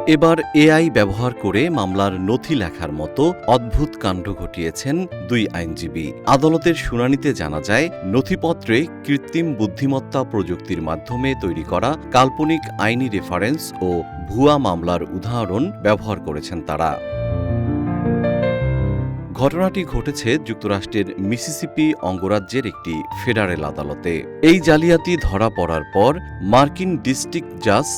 এবার এআই ব্যবহার করে মামলার নথি লেখার মতো অদ্ভুত কাণ্ড ঘটিয়েছেন দুই আইনজীবী। আদালতের শুনানিতে জানা যায়, নথিপত্রে কৃত্রিম বুদ্ধিমত্তা প্রযুক্তির মাধ্যমে তৈরি করা কাল্পনিক আইনি রেফারেন্স ও ভুয়া মামলার উদাহরণ ব্যবহার করেছেন তারা। ঘটনাটি ঘটেছে যুক্তরাষ্ট্রের মিসিসিপি অঙ্গরাজ্যের একটি ফেডারেল আদালতে। এই জালিয়াতি ধরা পড়ার পর মার্কিন ডিস্ট্রিক্ট জাজ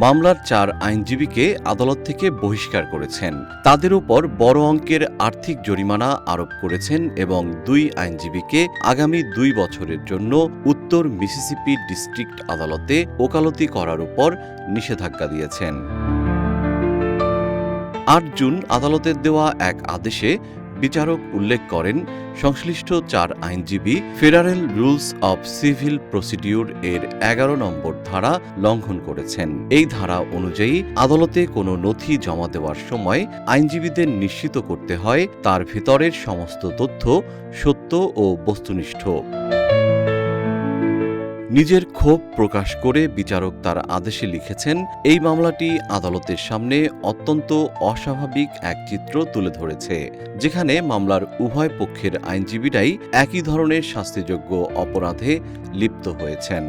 মামলার 4 আইনজীবীকে আদালত থেকে বহিষ্কার করেছেন। তাদের উপর বড় অঙ্কের আর্থিক জরিমানা আরোপ করেছেন এবং 2 আইনজীবীকে আগামী 2 বছরের জন্য উত্তর মিসিসিপি ডিস্ট্রিক্ট আদালতে ওকালতি করার উপর নিষেধাজ্ঞা দিয়েছেন। 8 জুন আদালতের দেওয়া এক আদেশে বিচারক উল্লেখ করেন, সংশ্লিষ্ট 4 আইনজীবী federal rules of civil procedure এর 11 নম্বর ধারা লঙ্ঘন করেছেন। এই ধারা অনুযায়ী আদালতে কোনো নথি জমা দেওয়ার সময় আইনজীবীদের নিশ্চিত করতে হয় তার ভেতরের সমস্ত তথ্য সত্য ও বস্তুনিষ্ঠ। নিজের ক্ষোভ প্রকাশ করে বিচারক তার আদেশে লিখেছেন, এই মামলাটি আদালতের সামনে অত্যন্ত অস্বাভাবিক এক চিত্র তুলে ধরেছে, যেখানে মামলার উভয় পক্ষের আইনজীবীরাই একই ধরনের শাস্তিযোগ্য অপরাধে লিপ্ত হয়েছেন।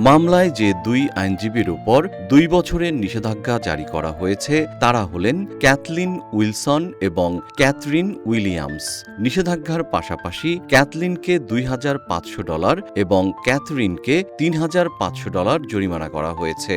মামলায় যে 2 আইনজীবীর উপর 2 বছরের নিষেধাজ্ঞা জারি করা হয়েছে তারা হলেন ক্যাথলিন উইলসন এবং ক্যাথরিন উইলিয়ামস। নিষেধাজ্ঞার পাশাপাশি ক্যাথলিনকে $2,500 এবং ক্যাথরিনকে $3,500 জরিমানা করা হয়েছে।